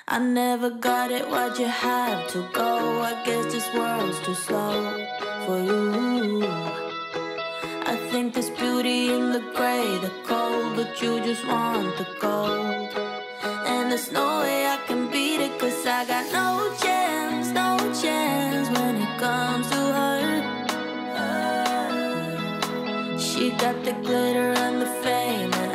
I never got it, why'd you have to go? I guess this world's too slow for you. I think there's beauty in the gray, the cold, but you just want the gold. And there's no way I can beat it, cause I got no chance, no chance when it comes to her. She got the glitter and the fame, and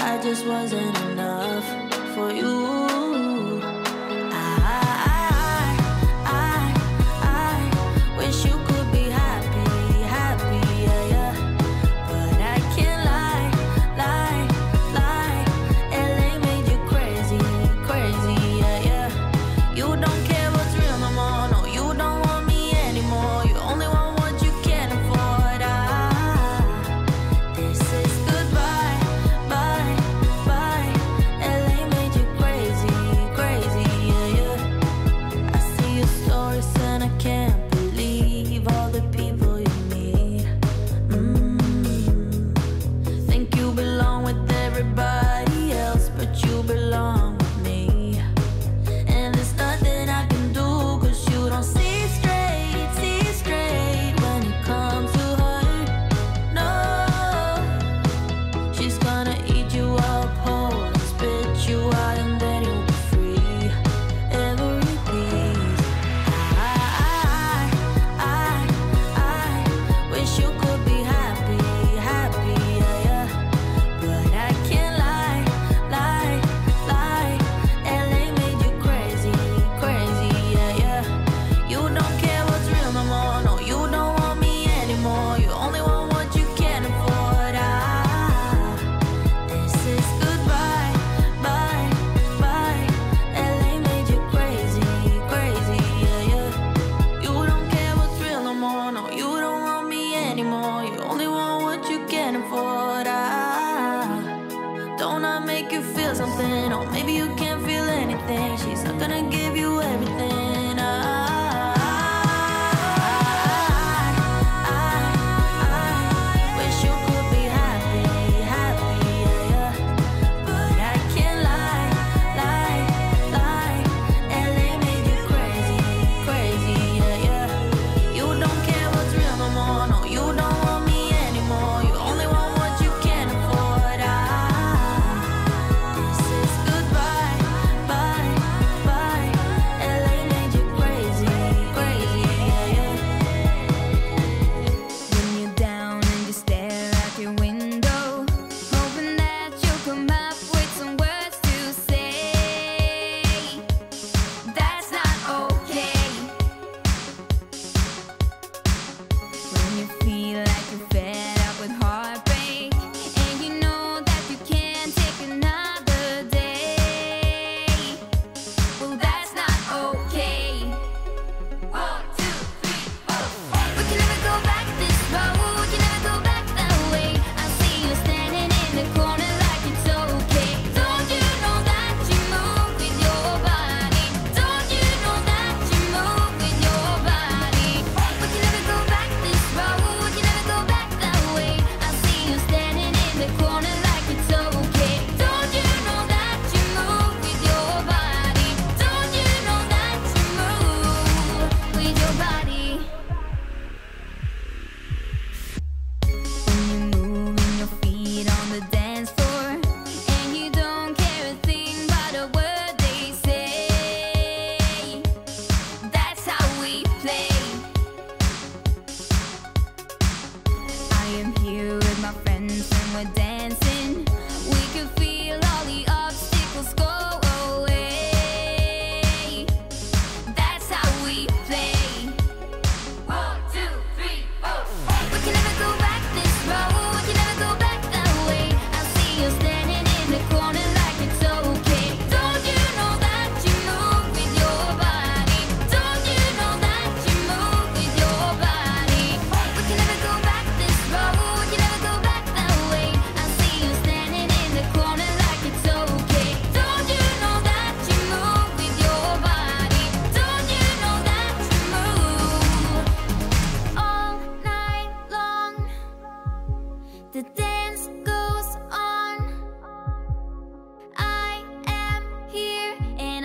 I just wasn't enough for you. Wish you could be happy, happy, yeah, yeah. But I can't lie, lie, lie. LA made you crazy, crazy, yeah, yeah. You don't care what's real no more, no, you don't want me anymore. You only want what you can afford. This is goodbye, bye, bye. LA made you crazy, crazy, yeah, yeah. I see your stories and I can't believe all the people you meet. Think you belong with everybody else, but you belong with me. And there's nothing I can do, cause you don't see straight when it comes to her. No, she's gonna eat you up whole and spit you out, and then you'll be free. Every piece. I wish you could be happy, happy, yeah, yeah. But I can't lie, lie, lie. LA made you crazy, crazy, yeah, yeah. You don't care what's real no more, no, you don't want me anymore. You only want what you can afford. This is goodbye, bye, bye. LA made you crazy, crazy, yeah, yeah. You don't care what's real no more, no, you don't want me anymore. You only want what you can afford. Don't I make you feel something? Or maybe you can't feel anything. She's not gonna give you everything. Wish you could be happy, happy, yeah, yeah. But I can't lie, lie, lie. LA made you crazy, crazy, yeah, yeah. You don't care what's real no more, no, you don't want me anymore. You only want what you can afford. This is goodbye, bye, bye.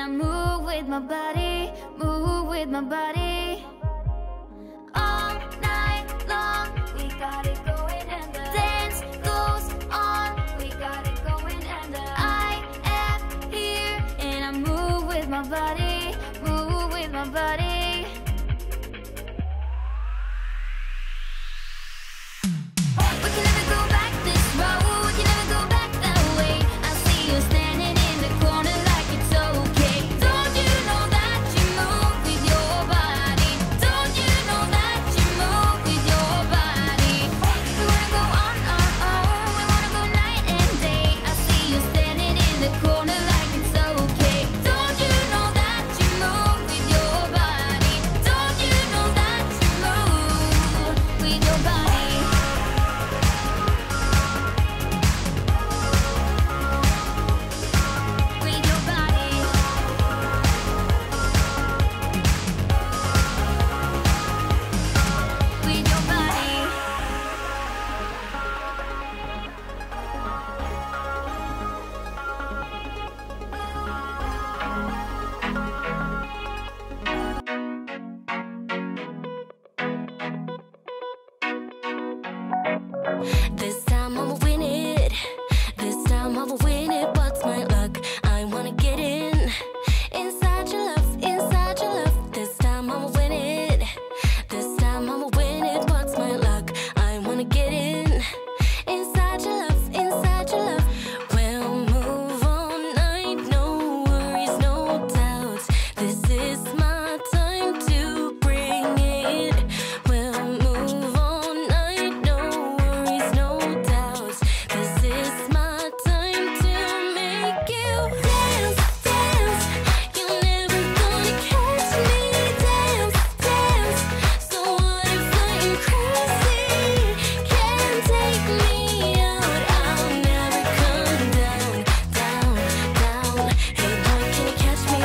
I move with my body, move with my body. All night long, we got it going and the dance goes on. We got it going and I am here and I move with my body, move with my body. We can never go back this road, we can never go back that way. I see you standing in the corner like it's okay. Don't you know that you move with your body? Don't you know that you move with your body? We wanna go on, we wanna go night and day. I see you standing in the corner like it's okay. Don't you know that you move with your body? Don't you know that you move with your body? With your body. With your body. This time I'ma win it. This time I'ma win it. What's my luck? I wanna get in. Inside your love, inside your love. This time I'ma win it. This time I'ma win it. What's my luck? I wanna get in. Inside your love, inside your love. We'll move all night, no worries, no doubts. This is my time to bring it. We'll move all night, no worries, no doubts. This is my time to make you dance, dance. You're never gonna catch me. Dance, dance. So what if I'm crazy? Can't take me out. I'll never come down, down, down. Hey boy, can you catch me?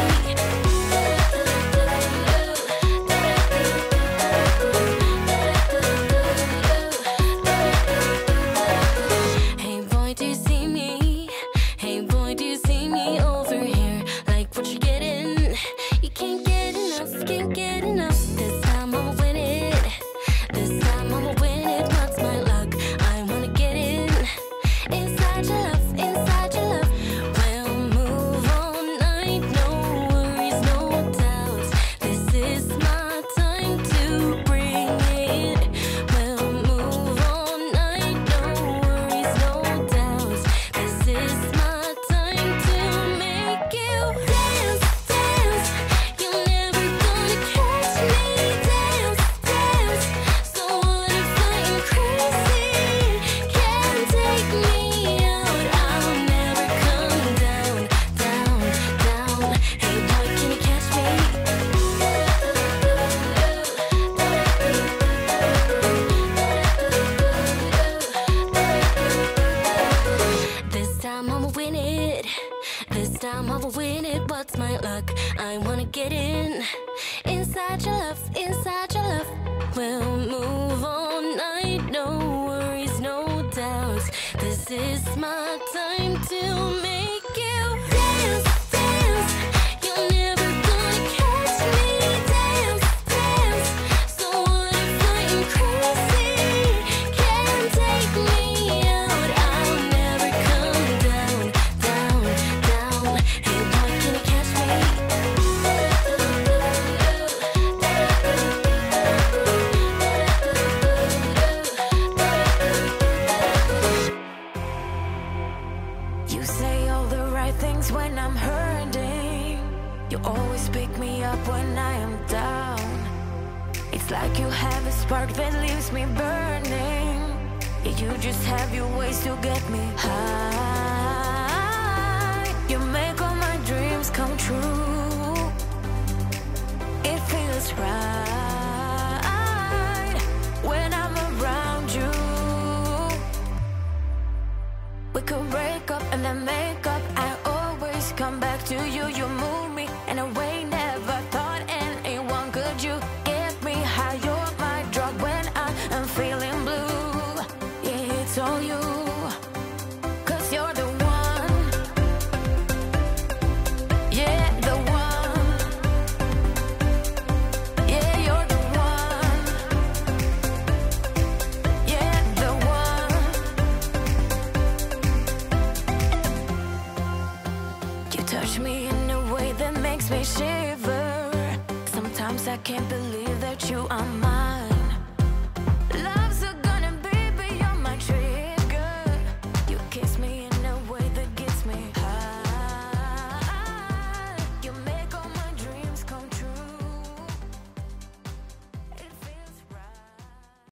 Hey boy, do you see me? Hey boy, do you see me over here? Like what you're getting? You can't get enough, can't get enough. This time I'ma win it. This time I'ma win it. What's my luck? I wanna get in. Inside your love, inside your love. We'll move all night, no worries, no doubts. This is my time to bring it. We'll move all night, no worries, no doubts. This is my time to make you dance, dance. You're never gonna catch me. Dance, dance. So what if I'm crazy? Can't take me out. I'll never come down, down, down. Hey boy, can you catch me? This time I'ma win it. This time I'ma win it. What's my luck? I wanna get in. Inside your love, inside your love. We'll move all night, no worries, no doubts. This is my time to make you dance, dance. You're never gonna catch me. Dance, dance. So what if I'm crazy? Can't take me out. I'll never come down, down, down. Hey boy, can you catch me? You say all the right things when I'm hurting. You always pick me up when I am down. It's like you have a spark that leaves me burning. Yeah, you just have your ways to get me high. You make all my dreams come true. It feels right when I'm around you. We could break up and then make up. I always come back to you. You move me in a way never thought anyone could. You get me high. You're my drug when I am feeling blue. Yeah, it's all you. 'Cause you're the one. Yeah, the one. Sometimes I can't believe that you are mine.